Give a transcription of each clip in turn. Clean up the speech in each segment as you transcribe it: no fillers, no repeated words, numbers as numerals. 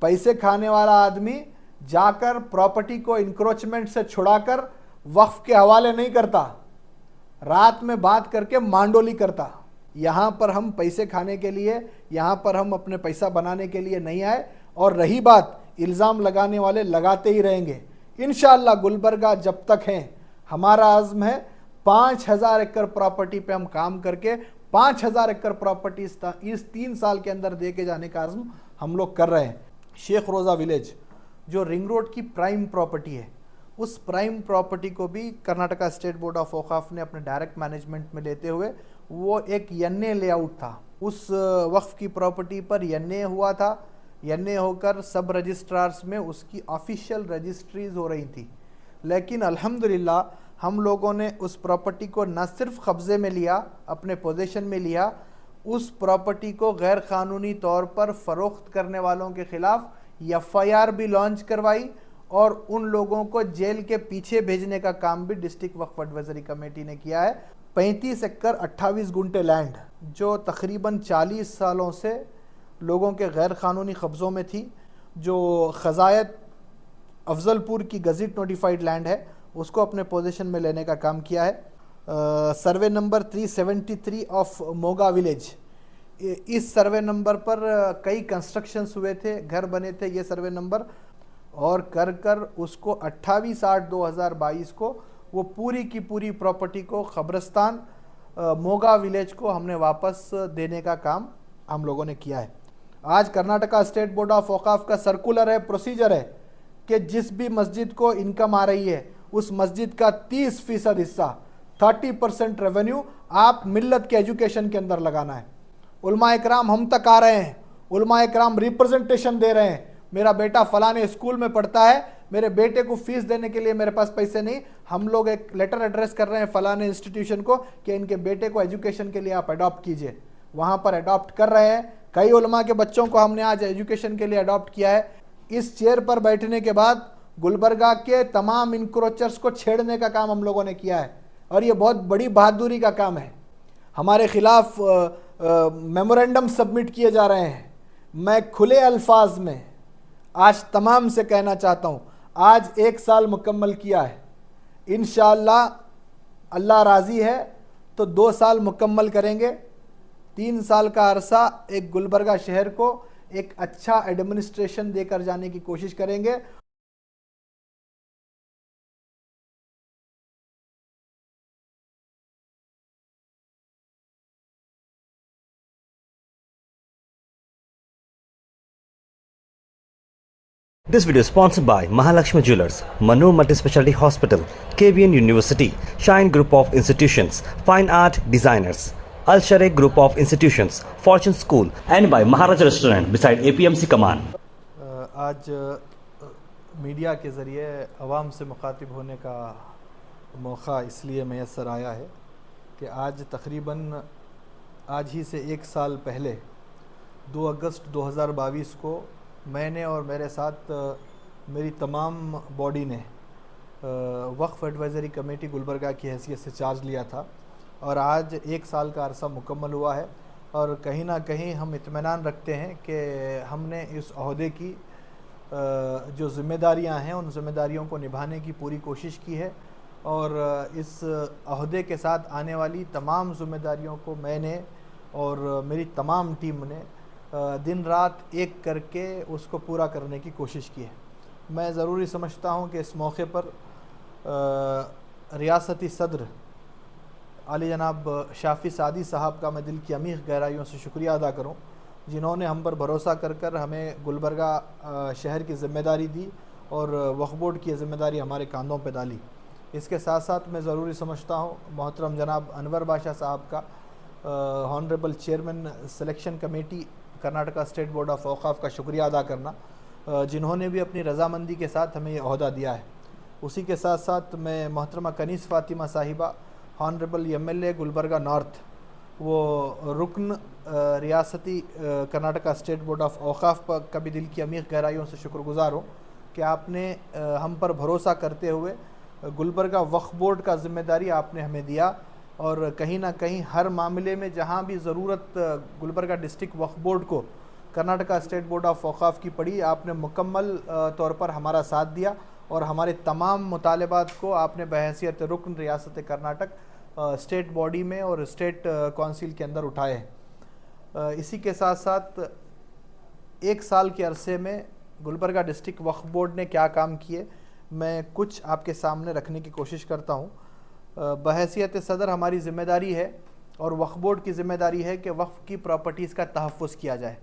पैसे खाने वाला आदमी जाकर प्रॉपर्टी को इंक्रोचमेंट से छुड़ाकर वक्फ के हवाले नहीं करता, रात में बात करके मांडोली करता। यहाँ पर हम पैसे खाने के लिए, यहाँ पर हम अपने पैसा बनाने के लिए नहीं आए। और रही बात, इल्ज़ाम लगाने वाले लगाते ही रहेंगे इंशाअल्लाह। गुलबर्गा जब तक हैं, हमारा आज़्म है 5000 एकड़ प्रॉपर्टी पे हम काम करके 5000 एकड़ प्रॉपर्टी इस 3 साल के अंदर दे के जाने का आज़्म हम लोग कर रहे हैं। शेख रोज़ा विलेज जो रिंग रोड की प्राइम प्रॉपर्टी है, उस प्राइम प्रॉपर्टी को भी कर्नाटका स्टेट बोर्ड ऑफ औकाफ ने अपने डायरेक्ट मैनेजमेंट में लेते हुए, वो एक यन्ने लेआउट था, उस वक्फ की प्रॉपर्टी पर यन्ने हुआ था। यन्ने होकर सब रजिस्ट्रार्स में उसकी ऑफिशियल रजिस्ट्रीज हो रही थी। लेकिन अल्हम्दुलिल्लाह हम लोगों ने उस प्रॉपर्टी को न सिर्फ कब्ज़े में लिया, अपने पोजीशन में लिया, उस प्रॉपर्टी को गैर कानूनी तौर पर फ़रोख्त करने वालों के ख़िलाफ़ FIR भी लॉन्च करवाई और उन लोगों को जेल के पीछे भेजने का काम भी डिस्ट्रिक्ट वक्फ एडवाइजरी कमेटी ने किया है। 35 एकड़ 28 गुंटे लैंड जो तकरीबन 40 सालों से लोगों के गैर कानूनी कब्ज़ों में थी, जो ख़ज़ायत अफजलपुर की गज़ेट नोटिफाइड लैंड है, उसको अपने पोजीशन में लेने का काम किया है। Survey number 373 of Moga village, इस सर्वे नंबर पर कई कंस्ट्रक्शंस हुए थे, घर बने थे ये सर्वे नंबर, और कर उसको 28/8/2022 को वो पूरी की पूरी प्रॉपर्टी को कब्रिस्तान मोगा विलेज को हमने वापस देने का काम हम लोगों ने किया है। आज Karnataka state board of Auqaf का सर्कुलर है, प्रोसीजर है कि जिस भी मस्जिद को इनकम आ रही है उस मस्जिद का 30% हिस्सा, 30% रेवेन्यू आप मिल्लत के एजुकेशन के अंदर लगाना है। उलमा इकराम हम तक आ रहे हैं, उलमा इकराम रिप्रेजेंटेशन दे रहे हैं, मेरा बेटा फलाने स्कूल में पढ़ता है, मेरे बेटे को फीस देने के लिए मेरे पास पैसे नहीं, हम लोग एक लेटर एड्रेस कर रहे हैं फलाने इंस्टीट्यूशन को कि इनके बेटे को एजुकेशन के लिए आप अडॉप्ट कीजिए। वहाँ पर अडॉप्ट कर रहे हैं। कई उलमा के बच्चों को हमने आज एजुकेशन के लिए अडॉप्ट किया है। इस चेयर पर बैठने के बाद गुलबर्गा के तमाम इंक्रोचर्स को छेड़ने का काम हम लोगों ने किया है और ये बहुत बड़ी बहादुरी का काम है। हमारे खिलाफ मेमोरेंडम सबमिट किए जा रहे हैं। मैं खुले अल्फाज में आज तमाम से कहना चाहता हूँ, आज 1 साल मुकम्मल किया है, इंशाअल्लाह अल्लाह राज़ी है तो 2 साल मुकम्मल करेंगे। 3 साल का अरसा एक गुलबर्गा शहर को एक अच्छा एडमिनिस्ट्रेशन देकर जाने की कोशिश करेंगे। This video is sponsored by Mahalakshmi Jewelers, Manu Multispecialty Hospital, KBN University, Shine Group of Institutions, Fine Art Designers, Al Sharekh Group of Institutions, Fortune School, and by Maharaja Restaurant beside APMC Kaman. आज media के ज़रिए अवाम से मुखातिब होने का मौका इसलिए मैसर आया है कि आज तकरीबन आज ही से 1 साल पहले 2 अगस्त 2022 को मैंने और मेरे साथ मेरी तमाम बॉडी ने वक्फ एडवाइज़री कमेटी गुलबर्गा की हैसियत से चार्ज लिया था और आज 1 साल का अरसा मुकम्मल हुआ है और कहीं ना कहीं हम इत्मीनान रखते हैं कि हमने इस ओहदे की जो ज़िम्मेदारियां हैं उन ज़िम्मेदारियों को निभाने की पूरी कोशिश की है और इस ओहदे के साथ आने वाली तमाम ज़िम्मेदारियों को मैंने और मेरी तमाम टीम ने दिन रात एक करके उसको पूरा करने की कोशिश की है। मैं ज़रूरी समझता हूँ कि इस मौके पर रियासती सदर आली जनाब शाफ़ी सादी साहब का मैं दिल की अमीर गहराइयों से शुक्रिया अदा करूँ, जिन्होंने हम पर भरोसा कर हमें गुलबर्गा शहर की ज़िम्मेदारी दी और वक्फ बोर्ड की ज़िम्मेदारी हमारे कांधों पर डाली। इसके साथ साथ मैं ज़रूरी समझता हूँ मोहतरम जनाब अनवर बादशाह साहब का honourable chairman selection committee Karnataka state board of Auqaf का शुक्रिया अदा करना, जिन्होंने भी अपनी रज़ामंदी के साथ हमें ये ओहदा दिया है। उसी के साथ साथ मैं मोहतरमा कनीस फ़ातिमा साहिबा हॉनरेबल MLA गुलबर्गा नॉर्थ, वो रुकन रियासती कर्नाटका स्टेट बोर्ड ऑफ औकाफ पर का भी दिल की अमीर गहराइयों से शुक्रगुज़ार हूँ कि आपने हम पर भरोसा करते हुए गुलबर्गा वक्फ बोर्ड का ज़िम्मेदारी आपने हमें दिया और कहीं ना कहीं हर मामले में जहाँ भी ज़रूरत गुलबर्गा डिस्ट्रिक्ट वक्फ बोर्ड को कर्नाटका स्टेट बोर्ड ऑफ औक़ाफ़ की पढ़ी, आपने मुकम्मल तौर पर हमारा साथ दिया और हमारे तमाम मुतालबात को आपने बहैसियत रुकन रियासत कर्नाटक स्टेट बॉडी में और स्टेट काउंसिल के अंदर उठाए। इसी के साथ साथ 1 साल के अरसे में गुलबर्गा डिस्ट्रिक्ट वक्फ बोर्ड ने क्या काम किए, मैं कुछ आपके सामने रखने की कोशिश करता हूँ। बहैसियत सदर हमारी ज़िम्मेदारी है और वक्फ बोर्ड की ज़िम्मेदारी है कि वक्फ की प्रॉपर्टीज़ का तहफ़्फ़ुज़ किया जाए।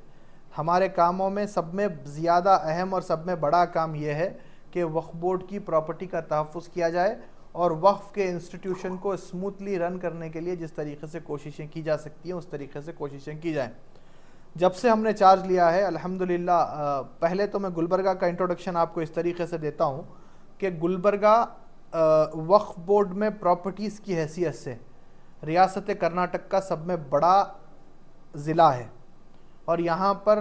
हमारे कामों में सब में ज़्यादा अहम और सब में बड़ा काम यह है कि वक्फ बोर्ड की प्रॉपर्टी का तहफ़्फ़ुज़ किया जाए और वक्फ के इंस्टीट्यूशन को स्मूथली रन करने के लिए जिस तरीके से कोशिशें की जा सकती हैं उस तरीके से कोशिशें की जाएँ। जब से हमने चार्ज लिया है अल्हम्दुलिल्लाह, पहले तो मैं गुलबर्गा का इंट्रोडक्शन आपको इस तरीके से देता हूँ कि गुलबर्गा वक्फ बोर्ड में प्रॉपर्टीज़ की हैसियत से रियासत कर्नाटक का सब में बड़ा ज़िला है और यहाँ पर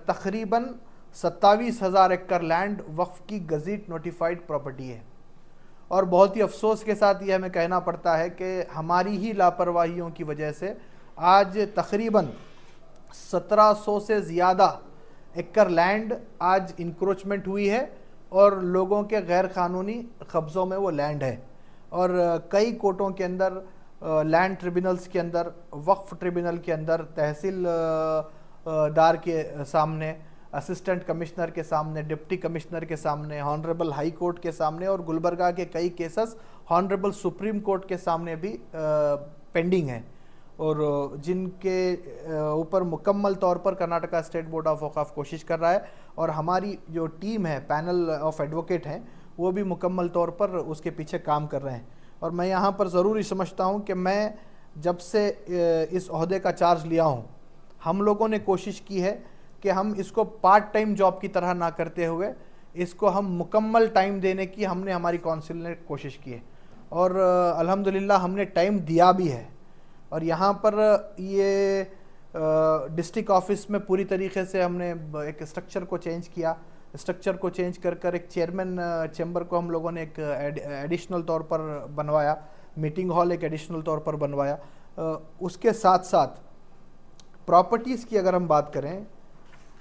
तकरीबन 27,000 एकड़ लैंड वक्फ की गज़ीट नोटिफाइड प्रॉपर्टी है। और बहुत ही अफसोस के साथ ये हमें कहना पड़ता है कि हमारी ही लापरवाहियों की वजह से आज तकरीबन 1700 से ज़्यादा एकड़ लैंड आज इंक्रोचमेंट हुई है और लोगों के गैर क़ानूनी कब्ज़ों में वो लैंड है। और कई कोर्टों के अंदर, लैंड ट्रिब्यूनल्स के अंदर, वक्फ ट्रिब्यूनल के अंदर, तहसील दार के सामने, असिस्टेंट कमिश्नर के सामने, डिप्टी कमिश्नर के सामने, हॉनरेबल हाई कोर्ट के सामने और गुलबर्गा के कई केसेस हॉनरेबल सुप्रीम कोर्ट के सामने भी पेंडिंग हैं और जिनके ऊपर मुकम्मल तौर पर कर्नाटका स्टेट बोर्ड ऑफ औक़ाफ़ कोशिश कर रहा है और हमारी जो टीम है, पैनल ऑफ एडवोकेट हैं, वो भी मुकम्मल तौर पर उसके पीछे काम कर रहे हैं। और मैं यहाँ पर ज़रूरी समझता हूँ कि मैं जब से इस ओहदे का चार्ज लिया हूँ, हम लोगों ने कोशिश की है कि हम इसको पार्ट टाइम जॉब की तरह ना करते हुए इसको हम मुकम्मल टाइम देने की हमने हमारी काउंसिल ने कोशिश की है और अल्हम्दुलिल्लाह हमने टाइम दिया भी है। और यहाँ पर ये डिस्ट्रिक्ट ऑफिस में पूरी तरीके से हमने एक स्ट्रक्चर को चेंज किया। स्ट्रक्चर को चेंज कर एक चेयरमैन चैम्बर को हम लोगों ने एक एडिशनल तौर पर बनवाया, मीटिंग हॉल एक एडिशनल तौर पर बनवाया। उसके साथ साथ प्रॉपर्टीज़ की अगर हम बात करें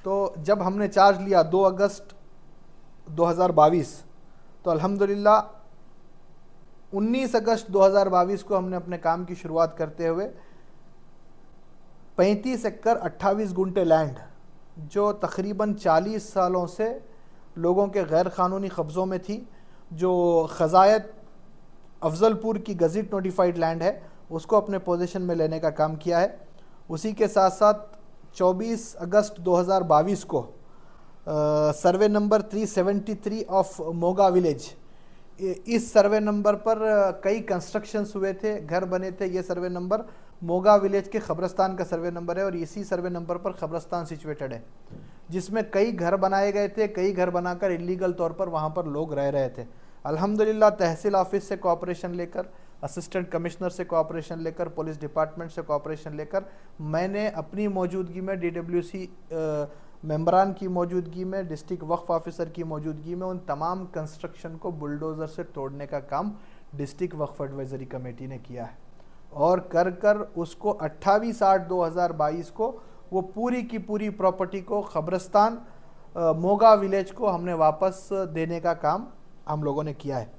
तो जब हमने चार्ज लिया 2 अगस्त 2022 तो अल्हम्दुलिल्लाह 19 अगस्त 2022 को हमने अपने काम की शुरुआत करते हुए 35 एकड़ 28 गुंटे लैंड जो तकरीबन 40 सालों से लोगों के गैर क़ानूनी कब्ज़ों में थी, जो ख़ज़ायत अफजलपुर की गज़ीट नोटिफाइड लैंड है, उसको अपने पोजीशन में लेने का काम किया है। उसी के साथ साथ 24 अगस्त 2022 को survey number 373 of Moga village, इस सर्वे नंबर पर कई कंस्ट्रक्शंस हुए थे, घर बने थे। ये सर्वे नंबर मोगा विलेज के ख़ब्रस्तान का सर्वे नंबर है और इसी सर्वे नंबर पर ख़ब्रस्तान सिचुएटेड है, जिसमें कई घर बनाए गए थे। कई घर बनाकर इलीगल तौर पर वहाँ पर लोग रह रहे थे। अल्हम्दुलिल्लाह तहसील ऑफिस से कोऑपरेशन लेकर, असिस्टेंट कमिश्नर से कोऑपरेशन लेकर, पुलिस डिपार्टमेंट से कोऑपरेशन लेकर मैंने अपनी मौजूदगी में DWC मेंबरान की मौजूदगी में, डिस्ट्रिक्ट वक्फ ऑफिसर की मौजूदगी में उन तमाम कंस्ट्रक्शन को बुलडोज़र से तोड़ने का काम डिस्ट्रिक्ट वक्फ एडवाइजरी कमेटी ने किया है और कर उसको 28/8/2022 को वो पूरी की पूरी प्रॉपर्टी को ख़ब्रस्तान मोगा विलेज को हमने वापस देने का काम हम लोगों ने किया है।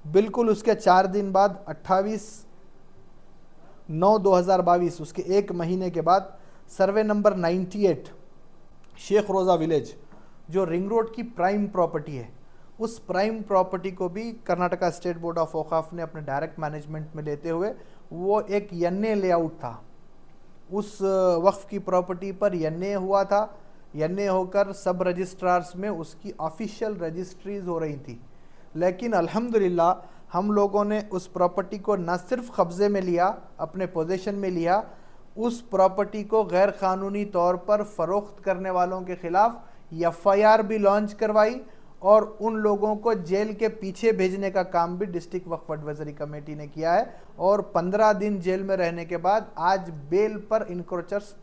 बिल्कुल उसके 4 दिन बाद 28/9/2022 उसके 1 महीने के बाद सर्वे नंबर 98 शेख रोज़ा विलेज जो रिंग रोड की प्राइम प्रॉपर्टी है, उस प्राइम प्रॉपर्टी को भी कर्नाटका स्टेट बोर्ड ऑफ औक़ाफ़ ने अपने डायरेक्ट मैनेजमेंट में लेते हुए, वो एक यन्ने लेआउट था, उस वक्फ की प्रॉपर्टी पर यन्ने हुआ था। यन्ने होकर सब रजिस्ट्रार्स में उसकी ऑफिशियल रजिस्ट्रीज हो रही थी, लेकिन अल्हम्दुलिल्लाह हम लोगों ने उस प्रॉपर्टी को न सिर्फ कब्ज़े में लिया, अपने पोजीशन में लिया, उस प्रॉपर्टी को गैर क़ानूनी तौर पर फ़रोख्त करने वालों के ख़िलाफ़ FIR भी लॉन्च करवाई और उन लोगों को जेल के पीछे भेजने का काम भी डिस्ट्रिक्ट वक्फ एडवाइजरी कमेटी ने किया है और 15 दिन जेल में रहने के बाद आज बेल पर इंक्रोचर्स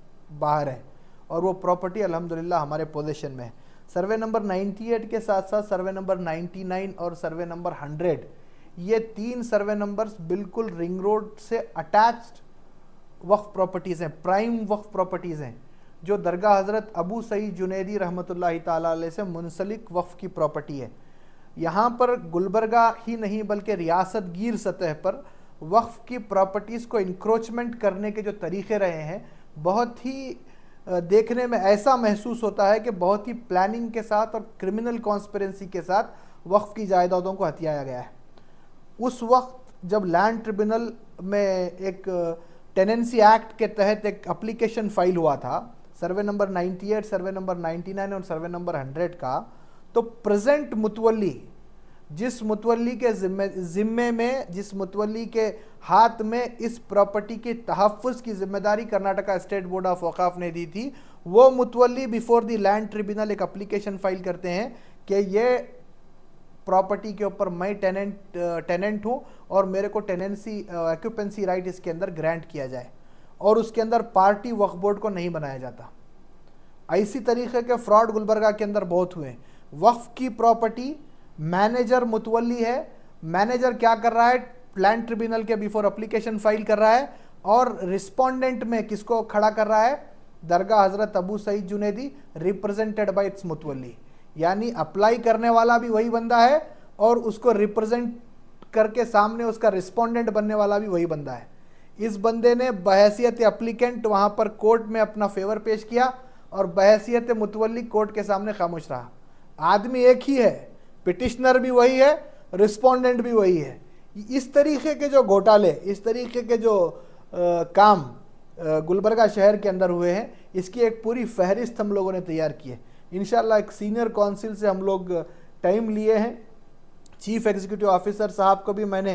बाहर हैं और वो प्रॉपर्टी अल्हम्दुलिल्लाह हमारे पोजीशन में है। सर्वे नंबर 98 के साथ साथ सर्वे नंबर 99 और सर्वे नंबर 100, ये 3 सर्वे नंबर्स बिल्कुल रिंग रोड से अटैच्ड वक्फ प्रॉपर्टीज़ हैं, प्राइम वक्फ प्रॉपर्टीज़ हैं, जो दरगाह हज़रत अबू सईद जुनैदी रहमतुल्लाहि ताला अलैह से मुंसलिक वक्फ की प्रॉपर्टी है। यहाँ पर गुलबर्गा ही नहीं बल्कि रियासत गिर सतह पर वक्फ की प्रॉपर्टीज़ को इंक्रोचमेंट करने के जो तरीक़े रहे हैं, बहुत ही देखने में ऐसा महसूस होता है कि बहुत ही प्लानिंग के साथ और क्रिमिनल कॉन्स्पिरेंसी के साथ वक्फ की जायदादों को हथियाया गया है। उस वक्त जब लैंड ट्रिब्यूनल में एक टेनेंसी एक्ट के तहत एक एप्लीकेशन फाइल हुआ था, सर्वे नंबर 98, सर्वे नंबर 99 और सर्वे नंबर 100 का, तो प्रेजेंट मुतवल्ली, जिस मुतवल्ली के ज़िम्मे में, जिस मुतवल्ली के हाथ में इस प्रॉपर्टी के तहफ़्फ़ुज़ की जिम्मेदारी कर्नाटका स्टेट बोर्ड ऑफ वक़ाफ़ ने दी थी, वो मुतवल्ली बिफोर द लैंड ट्रिब्यूनल एक एप्लीकेशन फाइल करते हैं कि ये प्रॉपर्टी के ऊपर मैं टेनेंट हूँ और मेरे को टेनेंसी ऑक्यूपेंसी राइट इसके अंदर ग्रांट किया जाए, और उसके अंदर पार्टी वक्फ बोर्ड को नहीं बनाया जाता। ऐसी तरीके के फ्रॉड गुलबर्गा के अंदर बहुत हुए। वक्फ की प्रॉपर्टी, मैनेजर मुतवल्ली है, मैनेजर क्या कर रहा है, लैंड ट्रिब्यूनल के बिफोर एप्लीकेशन फाइल कर रहा है, और रिस्पोंडेंट में किसको खड़ा कर रहा है, दरगाह हज़रत Abu Saeed Junaidi represented by it's मुतवल्ली। यानी अप्लाई करने वाला भी वही बंदा है और उसको रिप्रेजेंट करके सामने उसका रिस्पोंडेंट बनने वाला भी वही बंदा है। इस बंदे ने बहैसियत एप्लीकेंट वहाँ पर कोर्ट में अपना फेवर पेश किया और बहैसियत मुतवल्ली कोर्ट के सामने खामोश रहा। आदमी एक ही है, पिटिशनर भी वही है, रिस्पोंडेंट भी वही है। इस तरीके के जो घोटाले, इस तरीके के जो काम गुलबर्गा शहर के अंदर हुए हैं, इसकी एक पूरी फहरिस्त हम लोगों ने तैयार की है। इंशाल्लाह एक सीनियर काउंसिल से हम लोग टाइम लिए हैं, चीफ एग्जीक्यूटिव ऑफिसर साहब को भी मैंने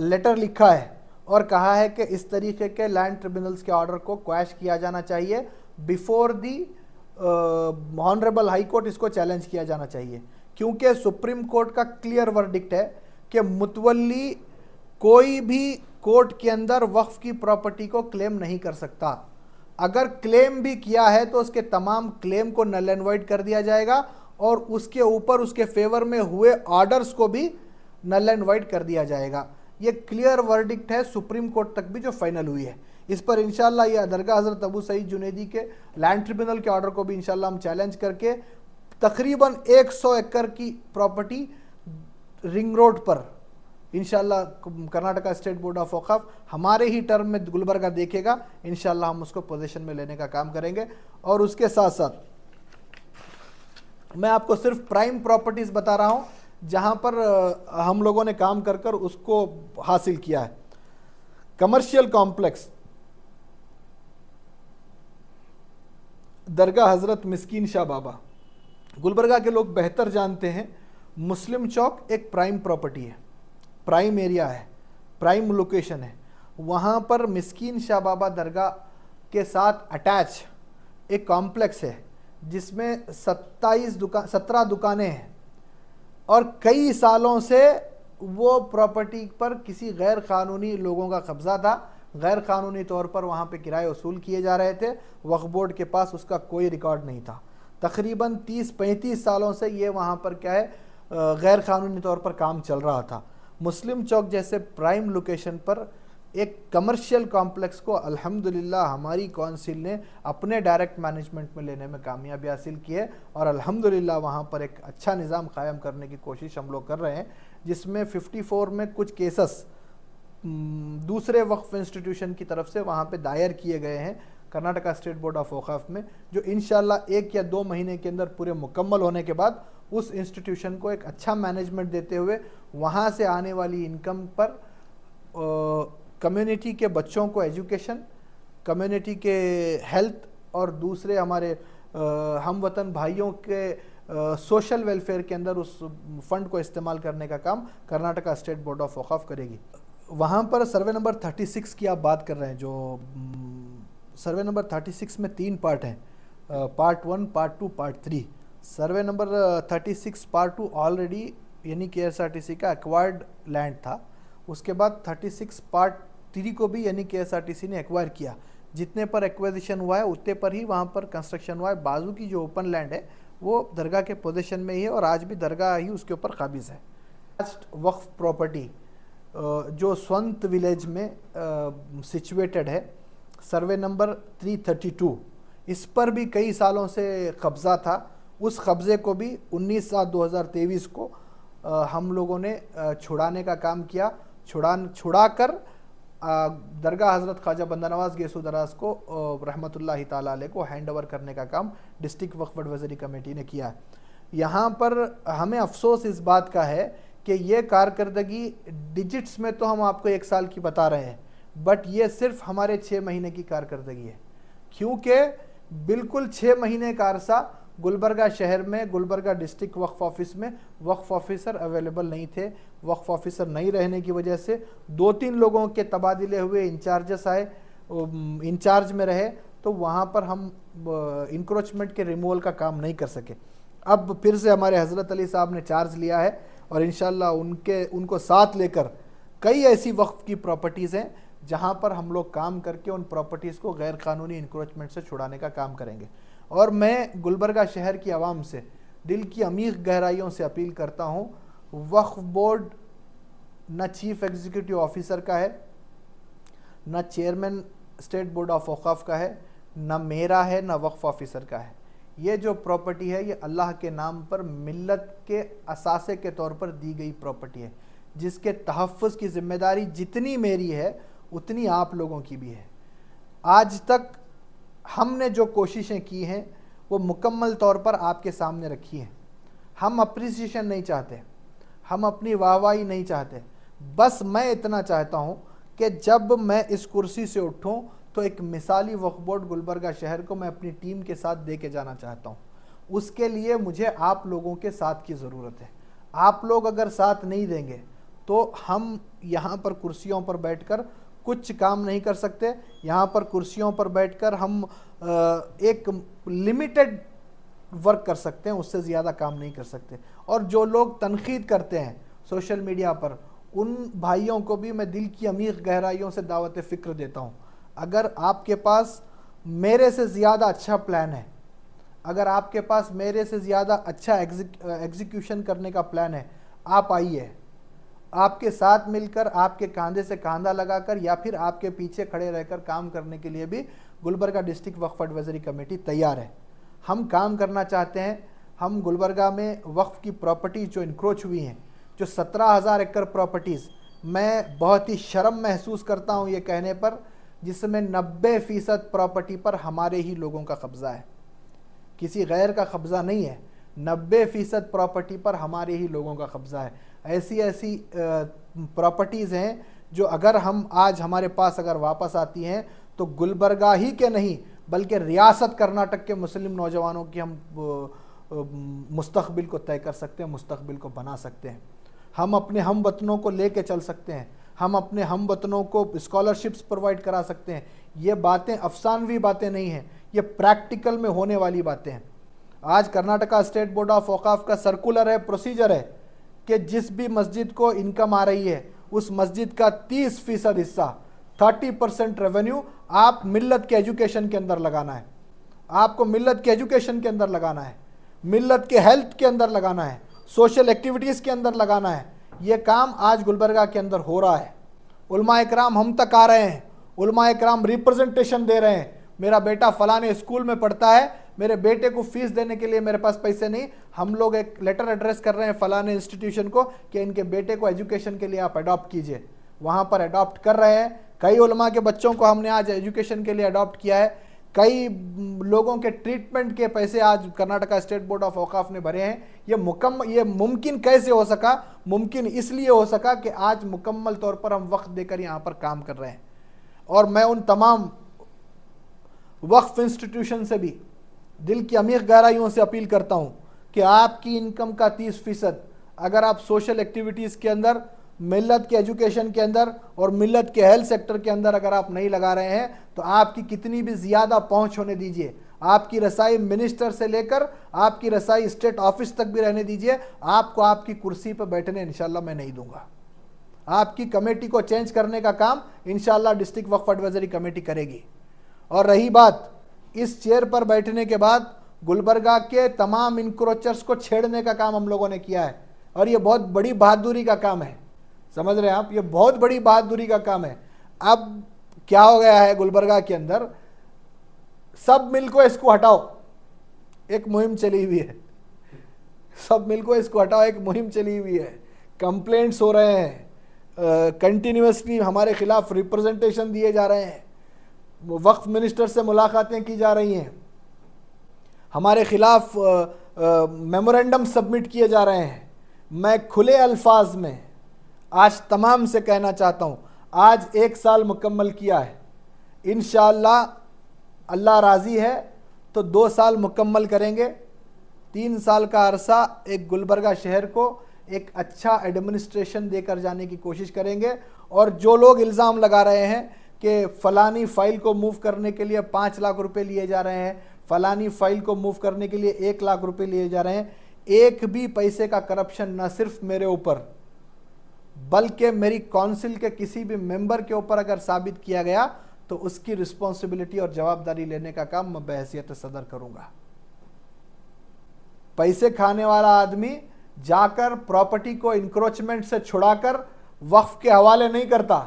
लेटर लिखा है और कहा है कि इस तरीके के लैंड ट्रिब्यूनल्स के ऑर्डर को क्वैश किया जाना चाहिए, before the honourable high court इसको चैलेंज किया जाना चाहिए, क्योंकि सुप्रीम कोर्ट का क्लियर वर्डिक्ट है कि मुतवल्ली कोई भी कोर्ट के अंदर वक्फ की प्रॉपर्टी को क्लेम नहीं कर सकता। अगर क्लेम भी किया है तो उसके तमाम क्लेम को नल एंड वाइड कर दिया जाएगा और उसके ऊपर उसके फेवर में हुए ऑर्डर्स को भी नल एंड वाइड कर दिया जाएगा। ये क्लियर वर्डिक्ट है, सुप्रीम कोर्ट तक भी जो फाइनल हुई है। इस पर इंशाल्लाह ये दरगाह हज़रत अबू सईद जुनैदी के लैंड ट्रिब्यूनल के ऑर्डर को भी इंशाल्लाह हम चैलेंज करके तकरीबन 100 एकड़ की प्रॉपर्टी रिंग रोड पर इंशाल्लाह कर्नाटका स्टेट बोर्ड ऑफ वक़ाफ़ हमारे ही टर्म में गुलबर्गा देखेगा, इंशाल्लाह हम उसको पोजीशन में लेने का काम करेंगे। और उसके साथ साथ मैं आपको सिर्फ प्राइम प्रॉपर्टीज़ बता रहा हूँ जहाँ पर हम लोगों ने काम कर कर उसको हासिल किया है। कमर्शियल कॉम्प्लेक्स दरगाह हज़रत मिस्कीन शाह बाबा, गुलबर्गा के लोग बेहतर जानते हैं। मुस्लिम चौक एक प्राइम प्रॉपर्टी है, प्राइम एरिया है, प्राइम लोकेशन है। वहाँ पर मिस्कीन शाह बाबा दरगाह के साथ अटैच एक कॉम्प्लेक्स है जिसमें 17 दुकानें हैं और कई सालों से वो प्रॉपर्टी पर किसी गैर कानूनी लोगों का कब्ज़ा था। गैर कानूनी तौर पर वहाँ पे किराए वसूल किए जा रहे थे, वक्फ बोर्ड के पास उसका कोई रिकॉर्ड नहीं था। तकरीबन 30-35 सालों से ये वहाँ पर क्या है, गैर कानूनी तौर पर काम चल रहा था। मुस्लिम चौक जैसे प्राइम लोकेशन पर एक कमर्शियल कॉम्प्लेक्स को अल्हम्दुलिल्लाह हमारी काउंसिल ने अपने डायरेक्ट मैनेजमेंट में लेने में कामयाबी हासिल की है और अल्हम्दुलिल्लाह वहाँ पर एक अच्छा निज़ाम कायम करने की कोशिश हम लोग कर रहे हैं, जिसमें 54 में कुछ केसेस दूसरे वक्फ इंस्टीट्यूशन की तरफ से वहाँ पे दायर किए गए हैं कर्नाटका स्टेट बोर्ड ऑफ वक़ाफ़ में, जो इंशाल्लाह 1 या 2 महीने के अंदर पूरे मुकम्मल होने के बाद उस इंस्टीट्यूशन को एक अच्छा मैनेजमेंट देते हुए वहाँ से आने वाली इनकम पर कम्युनिटी के बच्चों को एजुकेशन, कम्युनिटी के हेल्थ और दूसरे हमारे हम वतन भाइयों के सोशल वेलफेयर के अंदर उस फंड को इस्तेमाल करने का काम कर्नाटका स्टेट बोर्ड ऑफ वक़ाफ़ करेगी। वहाँ पर सर्वे नंबर 36 की आप बात कर रहे हैं, जो सर्वे नंबर 36 में 3 पार्ट हैं, part 1, part 2, part 3। Survey number 36 part 2 already यानी KSRTC का एक्वायर्ड लैंड था। उसके बाद 36 पार्ट 3 को भी यानी KSRTC ने एक्वायर किया। जितने पर एक्विजिशन हुआ है उतने पर ही वहाँ पर कंस्ट्रक्शन हुआ है। बाजू की जो ओपन लैंड है वो दरगाह के पोजीशन में ही है और आज भी दरगाह ही उसके ऊपर काबिज़ है। लास्ट वक्फ प्रॉपर्टी जो स्वंत विलेज में सिचुएटेड है, सर्वे नंबर 332 इस पर भी कई सालों से कब्ज़ा था। उस कब्ज़े को भी 19/7/2023 को हम लोगों ने छुड़ाने का काम किया। छुड़ाकर दरगाह हज़रत ख्वाजा बंदा नवाज गेसू दराज को रहमतुल्लाहि ताला अलैह को हैंड ओवर करने का काम डिस्ट्रिक्ट वक्फ एडवाइजरी कमेटी ने किया। यहाँ पर हमें अफसोस इस बात का है कि ये कारकर्दगी डिजिट्स में तो हम आपको 1 साल की बता रहे हैं, बट ये सिर्फ हमारे 6 महीने की कारकर्दगी है, क्योंकि बिल्कुल 6 महीने का अरसा गुलबर्गा शहर में, गुलबर्गा डिस्ट्रिक्ट वक्फ ऑफिस में वक्फ ऑफिसर अवेलेबल नहीं थे। वक्फ ऑफिसर नहीं रहने की वजह से 2-3 लोगों के तबादले हुए, इंचार्जेस आए, इंचार्ज में रहे, तो वहाँ पर हम इंक्रोचमेंट के रिमूवल का काम नहीं कर सके। अब फिर से हमारे हज़रत अली साहब ने चार्ज लिया है और इंशाल्लाह उनको साथ लेकर कई ऐसी वक्फ की प्रॉपर्टीज़ हैं जहाँ पर हम लोग काम करके उन प्रॉपर्टीज़ को गैर कानूनी इंक्रोचमेंट से छुड़ाने का काम करेंगे। और मैं गुलबर्गा शहर की आवाम से दिल की अमीर गहराइयों से अपील करता हूँ, वक्फ बोर्ड न चीफ एग्जीक्यूटिव ऑफिसर का है, न चेयरमैन स्टेट बोर्ड ऑफ औक़ाफ़ का है, न मेरा है, न वक्फ ऑफिसर का है। ये जो प्रॉपर्टी है ये अल्लाह के नाम पर मिल्लत के असासे के तौर पर दी गई प्रॉपर्टी है, जिसके तहफ़्फ़ुज़ की ज़िम्मेदारी जितनी मेरी है उतनी आप लोगों की भी है। आज तक हमने जो कोशिशें की हैं वो मुकम्मल तौर पर आपके सामने रखी हैं। हम अप्रिसिएशन नहीं चाहते, हम अपनी वाहवाही नहीं चाहते, बस मैं इतना चाहता हूँ कि जब मैं इस कुर्सी से उठूँ तो एक मिसाली वक्फ बोर्ड गुलबर्गा शहर को मैं अपनी टीम के साथ दे के जाना चाहता हूँ। उसके लिए मुझे आप लोगों के साथ की ज़रूरत है। आप लोग अगर साथ नहीं देंगे तो हम यहाँ पर कुर्सियों पर बैठकर कुछ काम नहीं कर सकते। यहाँ पर कुर्सियों पर बैठकर हम एक लिमिटेड वर्क कर सकते हैं, उससे ज़्यादा काम नहीं कर सकते। और जो लोग तनकीद करते हैं सोशल मीडिया पर, उन भाइयों को भी मैं दिल की अमीर गहराइयों से दावत फ़िक्र देता हूँ। अगर आपके पास मेरे से ज़्यादा अच्छा प्लान है, अगर आपके पास मेरे से ज़्यादा अच्छा एग्जीक्यूशन करने का प्लान है, आप आइए। आपके साथ मिलकर, आपके कंधे से कंधा लगाकर या फिर आपके पीछे खड़े रहकर काम करने के लिए भी गुलबर्गा डिस्ट्रिक्ट वक्फ एडवाइजरी कमेटी तैयार है। हम काम करना चाहते हैं। हम गुलबर्गा में वक्फ की प्रॉपर्टी जो इंक्रोच हुई हैं, जो 17,000 एकड़ प्रॉपर्टीज़, मैं बहुत ही शर्म महसूस करता हूँ ये कहने पर, जिसमें 90% प्रॉपर्टी पर हमारे ही लोगों का कब्ज़ा है, किसी गैर का कब्ज़ा नहीं है। 90% प्रॉपर्टी पर हमारे ही लोगों का कब्ज़ा है। ऐसी प्रॉपर्टीज़ हैं जो अगर हम आज हमारे पास अगर वापस आती हैं तो गुलबर्गा ही के नहीं बल्कि रियासत कर्नाटक के मुस्लिम नौजवानों की हम मुस्तकबिल को तय कर सकते हैं, मुस्तकबिल को बना सकते हैं। हम अपने हम वतनों को लेके चल सकते हैं, हम अपने हम वतनों को स्कॉलरशिप्स प्रोवाइड करा सकते हैं। ये बातें अफसानवी बातें नहीं हैं, ये प्रैक्टिकल में होने वाली बातें हैं। आज कर्नाटका स्टेट बोर्ड ऑफ औक़ाफ़ का सर्कुलर है, प्रोसीजर है कि जिस भी मस्जिद को इनकम आ रही है उस मस्जिद का 30% हिस्सा, 30% रेवेन्यू आप मिल्लत के एजुकेशन के अंदर लगाना है। आपको मिल्लत के एजुकेशन के अंदर लगाना है, मिल्लत के हेल्थ के अंदर लगाना है, सोशल एक्टिविटीज़ के अंदर लगाना है। ये काम आज गुलबर्गा के अंदर हो रहा है। उलमा इकराम हम तक आ रहे हैं, उलमा इकराम रिप्रेजेंटेशन दे रहे हैं। मेरा बेटा फ़लाने स्कूल में पढ़ता है, मेरे बेटे को फ़ीस देने के लिए मेरे पास पैसे नहीं, हम लोग एक लेटर एड्रेस कर रहे हैं फ़लाने इंस्टीट्यूशन को कि इनके बेटे को एजुकेशन के लिए आप अडॉप्ट कीजिए। वहाँ पर अडॉप्ट कर रहे हैं। कई उलमा के बच्चों को हमने आज एजुकेशन के लिए अडॉप्ट किया है। कई लोगों के ट्रीटमेंट के पैसे आज कर्नाटका स्टेट बोर्ड ऑफ औक़ाफ़ ने भरे हैं। ये मुमकिन कैसे हो सका? मुमकिन इसलिए हो सका कि आज मुकम्मल तौर पर हम वक्त देकर यहाँ पर काम कर रहे हैं। और मैं उन तमाम वक्फ इंस्टीट्यूशन से भी दिल की अमीर गहराइयों से अपील करता हूँ कि आपकी इनकम का 30% अगर आप सोशल एक्टिविटीज़ के अंदर, मिल्लत के एजुकेशन के अंदर और मिल्लत के हेल्थ सेक्टर के अंदर अगर आप नहीं लगा रहे हैं तो आपकी कितनी भी ज़्यादा पहुंच होने दीजिए, आपकी रसाई मिनिस्टर से लेकर आपकी रसाई स्टेट ऑफिस तक भी रहने दीजिए, आपको आपकी कुर्सी पर बैठने इंशाल्लाह मैं नहीं दूंगा। आपकी कमेटी को चेंज करने का काम इंशाल्लाह डिस्ट्रिक्ट वक्फ एडवाइजरी कमेटी करेगी। और रही बात इस चेयर पर बैठने के बाद गुलबर्गा के तमाम इंक्रोचर्स को छेड़ने का काम हम लोगों ने किया है, और ये बहुत बड़ी बहादुरी का काम है। समझ रहे हैं आप? ये बहुत बड़ी बहादुरी का काम है। अब क्या हो गया है गुलबर्गा के अंदर, सब मिलको इसको हटाओ, एक मुहिम चली हुई है। सब मिलको इसको हटाओ, एक मुहिम चली हुई है। कंप्लेंट्स हो रहे हैं, कंटिन्यूसली हमारे खिलाफ रिप्रेजेंटेशन दिए जा रहे हैं, वक्फ मिनिस्टर से मुलाकातें की जा रही हैं, हमारे खिलाफ मेमोरेंडम सबमिट किए जा रहे हैं। मैं खुले अल्फाज में आज तमाम से कहना चाहता हूँ, आज 1 साल मुकम्मल किया है, इंशाअल्लाह अल्लाह राज़ी है तो 2 साल मुकम्मल करेंगे। 3 साल का अरसा एक गुलबर्गा शहर को एक अच्छा एडमिनिस्ट्रेशन देकर जाने की कोशिश करेंगे। और जो लोग इल्ज़ाम लगा रहे हैं कि फ़लानी फ़ाइल को मूव करने के लिए 5 लाख रुपए लिए जा रहे हैं, फ़लानी फ़ाइल को मूव करने के लिए 1 लाख रुपए लिए जा रहे हैं, एक भी पैसे का करप्शन न सिर्फ मेरे ऊपर बल्कि मेरी काउंसिल के किसी भी मेंबर के ऊपर अगर साबित किया गया तो उसकी रिस्पॉन्सिबिलिटी और जवाबदारी लेने का काम मैं बहैसियत सदर करूंगा। पैसे खाने वाला आदमी जाकर प्रॉपर्टी को इंक्रोचमेंट से छुड़ाकर वक्फ के हवाले नहीं करता,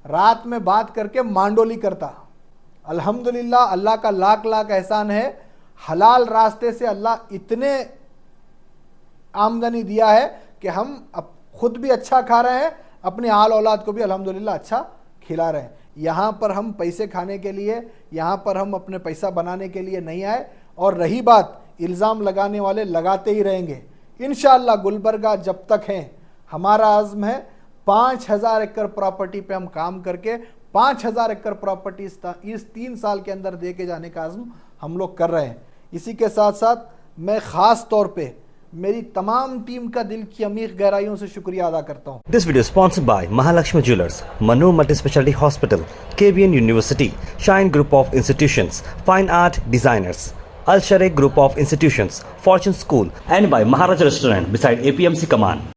रात में बात करके मांडोली करता। अल्हम्दुलिल्लाह, अल्लाह का लाख लाख एहसान है, हलाल रास्ते से अल्लाह इतने आमदनी दिया है कि हम खुद भी अच्छा खा रहे हैं, अपने आल औलाद को भी अल्हम्दुलिल्लाह अच्छा खिला रहे हैं। यहाँ पर हम पैसे खाने के लिए, यहाँ पर हम अपने पैसा बनाने के लिए नहीं आए। और रही बात, इल्ज़ाम लगाने वाले लगाते ही रहेंगे। इंशाअल्लाह गुलबर्गा जब तक हैं, हमारा आज़्म है 5000 एकड़ प्रॉपर्टी पे हम काम करके 5000 एकड़ प्रॉपर्टी इस 3 साल के अंदर दे के जाने का आज़्म हम लोग कर रहे हैं। इसी के साथ साथ मैं ख़ास तौर पे मेरी तमाम टीम का दिल की अमीर गहराइयों से शुक्रिया अदा करता हूँ। This video is sponsored by Mahalakshmi Jewelers, Manu Multispecialty Hospital, KBN University, Shine Group of Institutions, Fine Art Designers, Al Sharekh Group of Institutions, Fortune School, and by Maharaja Restaurant beside APMC Kaman.